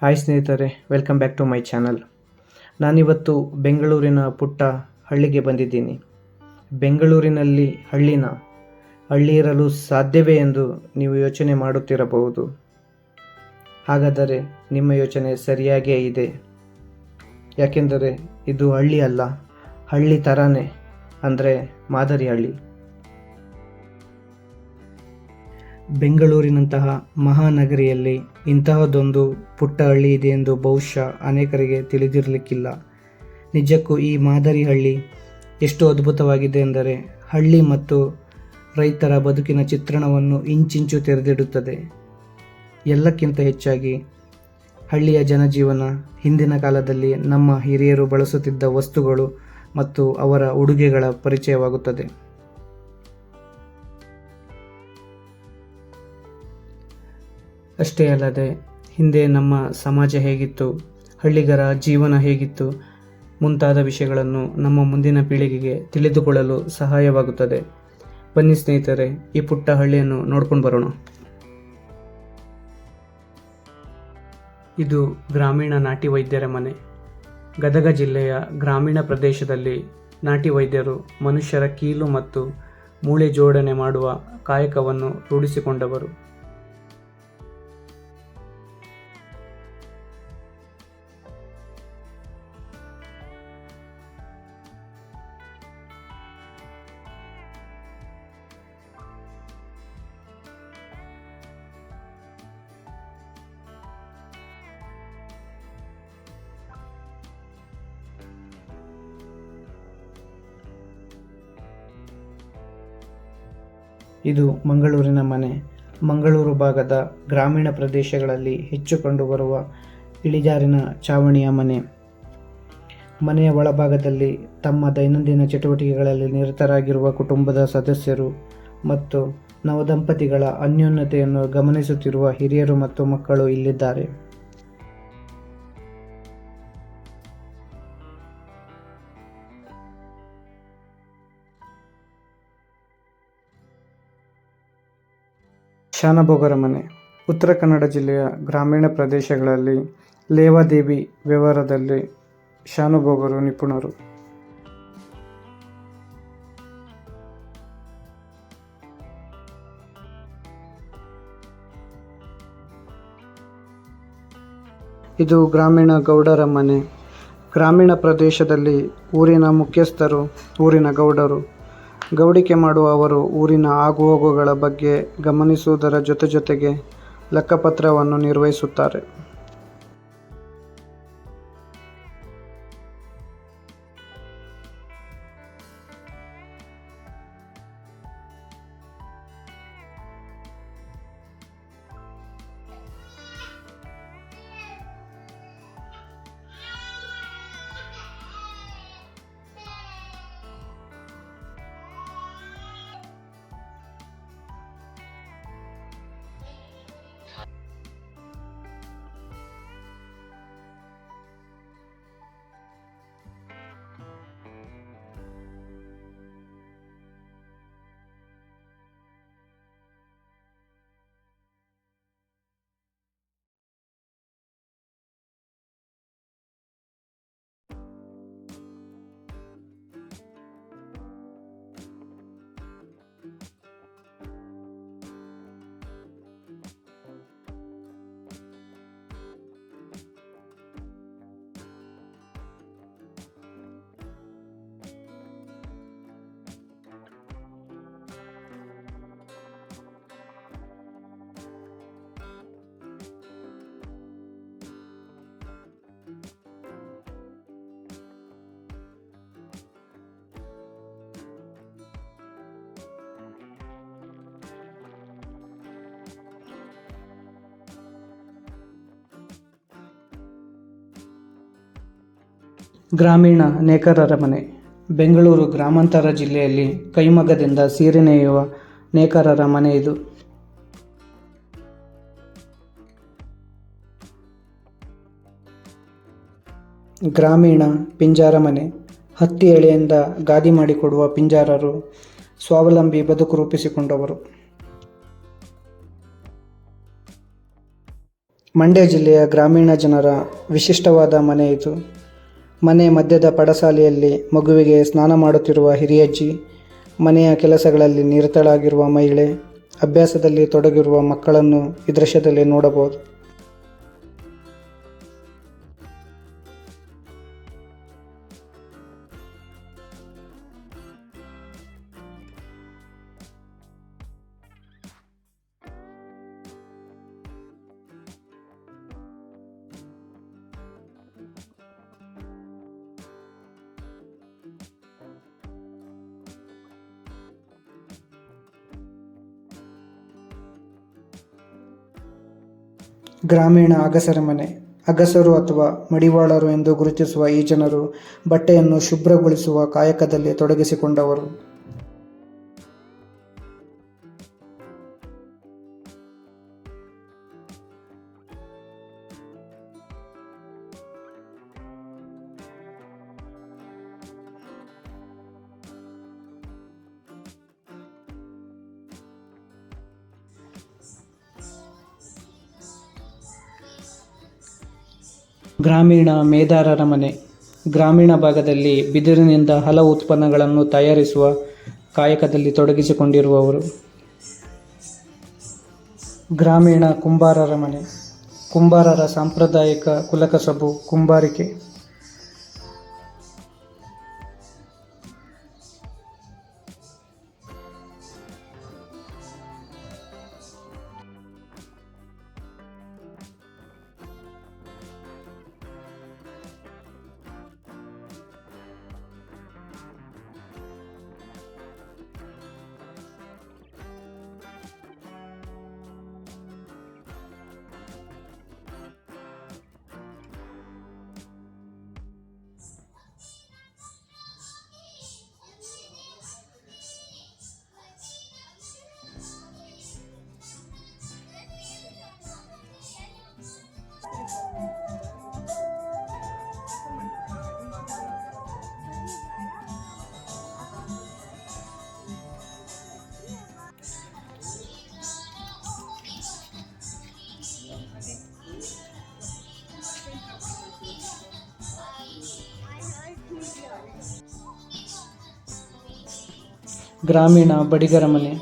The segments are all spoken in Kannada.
ಹಾಯ್ ಸ್ನೇಹಿತರೆ, welcome back to my channel. ನಾನಿವತ್ತು ಬೆಂಗಳೂರಿನ ಪುಟ್ಟ ಹಳ್ಳಿಗೆ ಬಂದಿದ್ದೀನಿ. ಬೆಂಗಳೂರಿನಲ್ಲಿ ಹಳ್ಳಿ ಇರಲು ಸಾಧ್ಯವೇ ಎಂದು ನೀವು ಯೋಚನೆ ಮಾಡುತ್ತಿರಬಹುದು. ಹಾಗಾದರೆ ನಿಮ್ಮ ಯೋಚನೆ ಸರಿಯಾಗೇ ಇದೆ. ಯಾಕೆಂದರೆ ಇದು ಹಳ್ಳಿ ಅಲ್ಲ, ಹಳ್ಳಿ ಥರನೇ, ಅಂದರೆ ಮಾದರಿ ಹಳ್ಳಿ. ಬೆಂಗಳೂರಿನಂತಹ ಮಹಾನಗರಿಯಲ್ಲಿ ಇಂತಹದೊಂದು ಪುಟ್ಟ ಹಳ್ಳಿ ಇದೆ ಎಂದು ಬಹುಶಃ ಅನೇಕರಿಗೆ ತಿಳಿದಿರಲಿಕ್ಕಿಲ್ಲ. ನಿಜಕ್ಕೂ ಈ ಮಾದರಿ ಹಳ್ಳಿ ಎಷ್ಟು ಅದ್ಭುತವಾಗಿದೆ ಎಂದರೆ ಹಳ್ಳಿ ಮತ್ತು ರೈತರ ಬದುಕಿನ ಚಿತ್ರಣವನ್ನು ಇಂಚಿಂಚು ತೆರೆದಿಡುತ್ತದೆ. ಎಲ್ಲಕ್ಕಿಂತ ಹೆಚ್ಚಾಗಿ ಹಳ್ಳಿಯ ಜನಜೀವನ, ಹಿಂದಿನ ಕಾಲದಲ್ಲಿ ನಮ್ಮ ಹಿರಿಯರು ಬಳಸುತ್ತಿದ್ದ ವಸ್ತುಗಳು ಮತ್ತು ಅವರ ಉಡುಗೆಗಳ ಪರಿಚಯವಾಗುತ್ತದೆ. ಅಷ್ಟೇ ಅಲ್ಲದೆ ಹಿಂದೆ ನಮ್ಮ ಸಮಾಜ ಹೇಗಿತ್ತು, ಹಳ್ಳಿಗರ ಜೀವನ ಹೇಗಿತ್ತು ಮುಂತಾದ ವಿಷಯಗಳನ್ನು ನಮ್ಮ ಮುಂದಿನ ಪೀಳಿಗೆಗೆ ತಿಳಿದುಕೊಳ್ಳಲು ಸಹಾಯವಾಗುತ್ತದೆ. ಬನ್ನಿ ಸ್ನೇಹಿತರೆ, ಈ ಪುಟ್ಟ ಹಳ್ಳಿಯನ್ನು ನೋಡ್ಕೊಂಡು ಬರೋಣ. ಇದು ಗ್ರಾಮೀಣ ನಾಟಿ ವೈದ್ಯರ ಮನೆ. ಗದಗ ಜಿಲ್ಲೆಯ ಗ್ರಾಮೀಣ ಪ್ರದೇಶದಲ್ಲಿ ನಾಟಿ ವೈದ್ಯರು ಮನುಷ್ಯರ ಕೀಲು ಮತ್ತು ಮೂಳೆ ಜೋಡಣೆ ಮಾಡುವ ಕಾಯಕವನ್ನು ರೂಢಿಸಿಕೊಂಡವರು. ಇದು ಮಂಗಳೂರಿನ ಮನೆ. ಮಂಗಳೂರು ಭಾಗದ ಗ್ರಾಮೀಣ ಪ್ರದೇಶಗಳಲ್ಲಿ ಹೆಚ್ಚು ಕಂಡುಬರುವ ಇಳಿಜಾರಿನ ಚಾವಣಿಯ ಮನೆ. ಮನೆಯ ಒಳಭಾಗದಲ್ಲಿ ತಮ್ಮ ದೈನಂದಿನ ಚಟುವಟಿಕೆಗಳಲ್ಲಿ ನಿರತರಾಗಿರುವ ಕುಟುಂಬದ ಸದಸ್ಯರು ಮತ್ತು ನವದಂಪತಿಗಳ ಅನ್ಯೋನ್ಯತೆಯನ್ನು ಗಮನಿಸುತ್ತಿರುವ ಹಿರಿಯರು ಮತ್ತು ಮಕ್ಕಳು ಇಲ್ಲಿದ್ದಾರೆ. ಶಾನಭೋಗರ ಮನೆ. ಉತ್ತರ ಕನ್ನಡ ಜಿಲ್ಲೆಯ ಗ್ರಾಮೀಣ ಪ್ರದೇಶಗಳಲ್ಲಿ ಲೇವಾದೇವಿ ವ್ಯವಹಾರದಲ್ಲಿ ಶಾನುಭೋಗರು ನಿಪುಣರು. ಇದು ಗ್ರಾಮೀಣ ಗೌಡರ ಮನೆ. ಗ್ರಾಮೀಣ ಪ್ರದೇಶದಲ್ಲಿ ಊರಿನ ಮುಖ್ಯಸ್ಥರು ಊರಿನ ಗೌಡರು. ಗೌಡಿಕೆ ಮಾಡುವ ಅವರು ಊರಿನ ಆಗುಹೋಗುಗಳ ಬಗ್ಗೆ ಗಮನಿಸುವುದರ ಜೊತೆಗೆ ಲೆಕ್ಕಪತ್ರವನ್ನು ನಿರ್ವಹಿಸುತ್ತಾರೆ. ಗ್ರಾಮೀಣ ನೇಕಾರರ ಮನೆ. ಬೆಂಗಳೂರು ಗ್ರಾಮಾಂತರ ಜಿಲ್ಲೆಯಲ್ಲಿ ಕೈಮಗ್ಗದಿಂದ ಸೀರೆ ನೇಯುವ ನೇಕಾರರ ಮನೆ ಇದು. ಗ್ರಾಮೀಣ ಪಿಂಜಾರ ಮನೆ. ಹತ್ತಿ ಎಳೆಯಿಂದ ಗಾದಿ ಮಾಡಿಕೊಡುವ ಪಿಂಜಾರರು ಸ್ವಾವಲಂಬಿ ಬದುಕು ರೂಪಿಸಿಕೊಂಡವರು. ಮಂಡ್ಯ ಜಿಲ್ಲೆಯ ಗ್ರಾಮೀಣ ಜನರ ವಿಶಿಷ್ಟವಾದ ಮನೆ ಇದು. ಮನೆ ಮಧ್ಯದ ಪಡಸಾಲೆಯಲ್ಲಿ ಮಗುವಿಗೆ ಸ್ನಾನ ಮಾಡುತ್ತಿರುವ ಹಿರಿಯಜ್ಜಿ, ಮನೆಯ ಕೆಲಸಗಳಲ್ಲಿ ನಿರತಳಾಗಿರುವ ಮಹಿಳೆ, ಅಭ್ಯಾಸದಲ್ಲಿ ತೊಡಗಿರುವ ಮಕ್ಕಳನ್ನು ಈ ದೃಶ್ಯದಲ್ಲಿ ನೋಡಬಹುದು. ಗ್ರಾಮೀಣ ಅಗಸರ ಮನೆ. ಅಗಸರು ಅಥವಾ ಮಡಿವಾಳರು ಎಂದು ಗುರುತಿಸುವ ಈ ಜನರು ಬಟ್ಟೆಯನ್ನು ಶುಭ್ರಗೊಳಿಸುವ ಕಾಯಕದಲ್ಲಿ ತೊಡಗಿಸಿಕೊಂಡವರು. ಗ್ರಾಮೀಣ ಮೇದಾರರ ಮನೆ. ಗ್ರಾಮೀಣ ಭಾಗದಲ್ಲಿ ಬಿದಿರಿನಿಂದ ಹಲವು ಉತ್ಪನ್ನಗಳನ್ನು ತಯಾರಿಸುವ ಕಾಯಕದಲ್ಲಿ ತೊಡಗಿಸಿಕೊಂಡಿರುವವರು. ಗ್ರಾಮೀಣ ಕುಂಬಾರರ ಮನೆ. ಕುಂಬಾರರ ಸಾಂಪ್ರದಾಯಿಕ ಕುಲಕಸಬು ಕುಂಬಾರಿಕೆ. ಗ್ರಾಮೀಣ ಬಡಿಗರ ಮನೆ.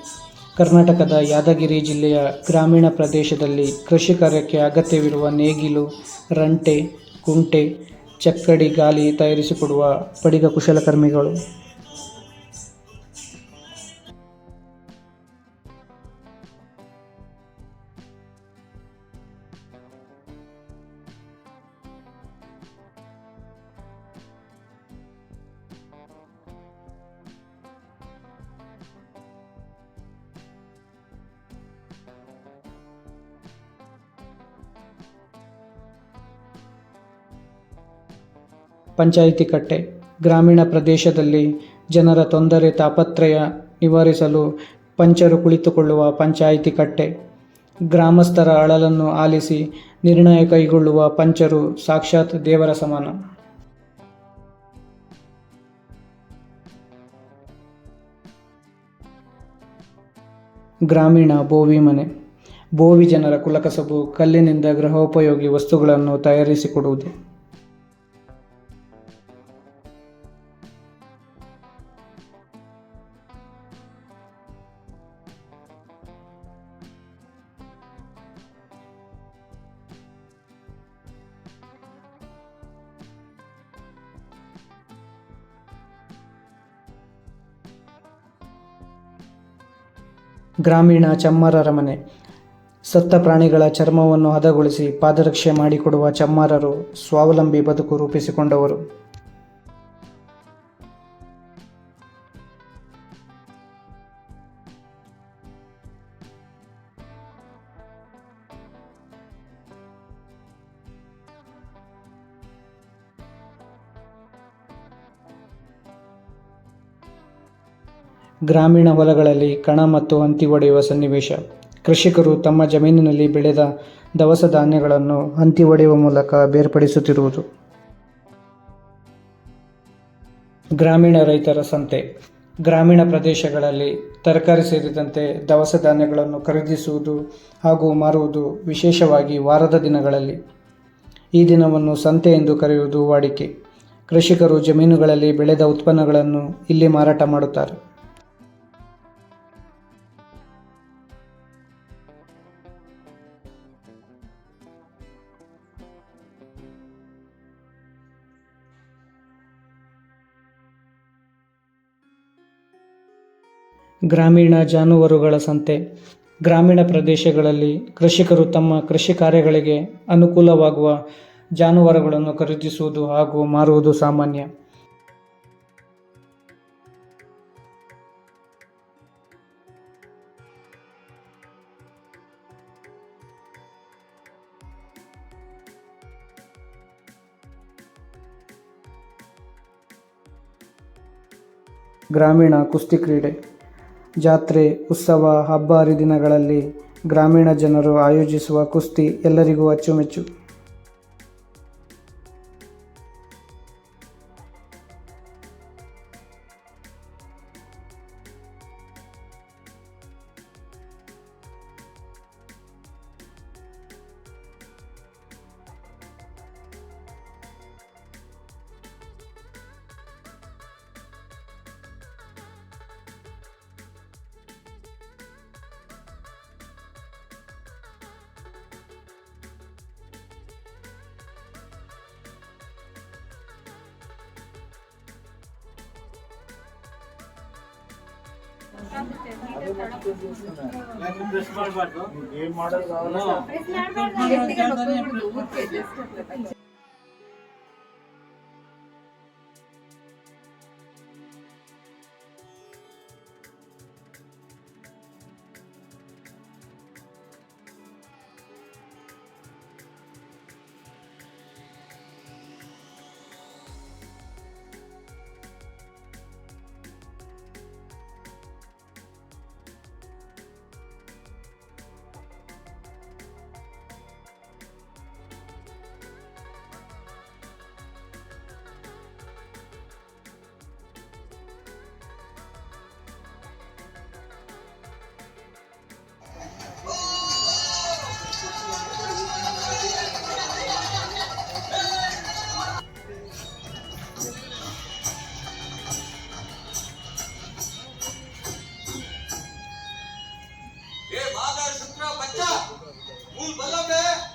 ಕರ್ನಾಟಕದ ಯಾದಗಿರಿ ಜಿಲ್ಲೆಯ ಗ್ರಾಮೀಣ ಪ್ರದೇಶದಲ್ಲಿ ಕೃಷಿ ಕಾರ್ಯಕ್ಕೆ ಅಗತ್ಯವಿರುವ ನೇಗಿಲು, ರಂಟೆ, ಕುಂಟೆ, ಚಕ್ಕಡಿ, ಗಾಲಿ ತಯಾರಿಸಿಕೊಡುವ ಬಡಿಗ ಕುಶಲಕರ್ಮಿಗಳು. ಪಂಚಾಯಿತಿ ಕಟ್ಟೆ. ಗ್ರಾಮೀಣ ಪ್ರದೇಶದಲ್ಲಿ ಜನರ ತೊಂದರೆ ತಾಪತ್ರಯ ನಿವಾರಿಸಲು ಪಂಚರು ಕುಳಿತುಕೊಳ್ಳುವ ಪಂಚಾಯಿತಿ ಕಟ್ಟೆ. ಗ್ರಾಮಸ್ಥರ ಅಳಲನ್ನು ಆಲಿಸಿ ನಿರ್ಣಯ ಕೈಗೊಳ್ಳುವ ಪಂಚರು ಸಾಕ್ಷಾತ್ ದೇವರ ಸಮಾನ. ಗ್ರಾಮೀಣ ಬೋವಿ ಮನೆ. ಬೋವಿ ಜನರ ಕುಲಕಸಬು ಕಲ್ಲಿನಿಂದ ಗೃಹೋಪಯೋಗಿ ವಸ್ತುಗಳನ್ನು ತಯಾರಿಸಿಕೊಡುವುದು. ಗ್ರಾಮೀಣ ಚಮ್ಮಾರರ ಮನೆ. ಸತ್ತ ಪ್ರಾಣಿಗಳ ಚರ್ಮವನ್ನು ಹದಗೊಳಿಸಿ ಪಾದರಕ್ಷೆ ಮಾಡಿಕೊಡುವ ಚಮ್ಮಾರರು ಸ್ವಾವಲಂಬಿ ಬದುಕು ರೂಪಿಸಿಕೊಂಡವರು. ಗ್ರಾಮೀಣ ಹೊಲಗಳಲ್ಲಿ ಕಣ ಮತ್ತು ಹಂತಿ ಹೊಡೆಯುವ ಸನ್ನಿವೇಶ. ಕೃಷಿಕರು ತಮ್ಮ ಜಮೀನಿನಲ್ಲಿ ಬೆಳೆದ ದವಸ ಧಾನ್ಯಗಳನ್ನು ಹಂತಿ ಹೊಡೆಯುವ ಮೂಲಕ ಬೇರ್ಪಡಿಸುತ್ತಿರುವುದು. ಗ್ರಾಮೀಣ ರೈತರ ಸಂತೆ. ಗ್ರಾಮೀಣ ಪ್ರದೇಶಗಳಲ್ಲಿ ತರಕಾರಿ ಸೇರಿದಂತೆ ದವಸ ಧಾನ್ಯಗಳನ್ನು ಖರೀದಿಸುವುದು ಹಾಗೂ ಮಾರುವುದು, ವಿಶೇಷವಾಗಿ ವಾರದ ದಿನಗಳಲ್ಲಿ. ಈ ದಿನವನ್ನು ಸಂತೆ ಎಂದು ಕರೆಯುವುದು ವಾಡಿಕೆ. ಕೃಷಿಕರು ಜಮೀನುಗಳಲ್ಲಿ ಬೆಳೆದ ಉತ್ಪನ್ನಗಳನ್ನು ಇಲ್ಲಿ ಮಾರಾಟ ಮಾಡುತ್ತಾರೆ. ಗ್ರಾಮೀಣ ಜಾನುವಾರುಗಳ ಸಂತೆ. ಗ್ರಾಮೀಣ ಪ್ರದೇಶಗಳಲ್ಲಿ ಕೃಷಿಕರು ತಮ್ಮ ಕೃಷಿ ಕಾರ್ಯಗಳಿಗೆ ಅನುಕೂಲವಾಗುವ ಜಾನುವಾರುಗಳನ್ನು ಖರೀದಿಸುವುದು ಹಾಗೂ ಮಾರುವುದು ಸಾಮಾನ್ಯ. ಗ್ರಾಮೀಣ ಕುಸ್ತಿ ಕ್ರೀಡೆ. ಜಾತ್ರೆ, ಉತ್ಸವ, ಹಬ್ಬ ಹರಿದಿನಗಳಲ್ಲಿ ಗ್ರಾಮೀಣ ಜನರು ಆಯೋಜಿಸುವ ಕುಸ್ತಿ ಎಲ್ಲರಿಗೂ ಅಚ್ಚುಮೆಚ್ಚು. शुक्र बच्चा मूल बल्लभ है।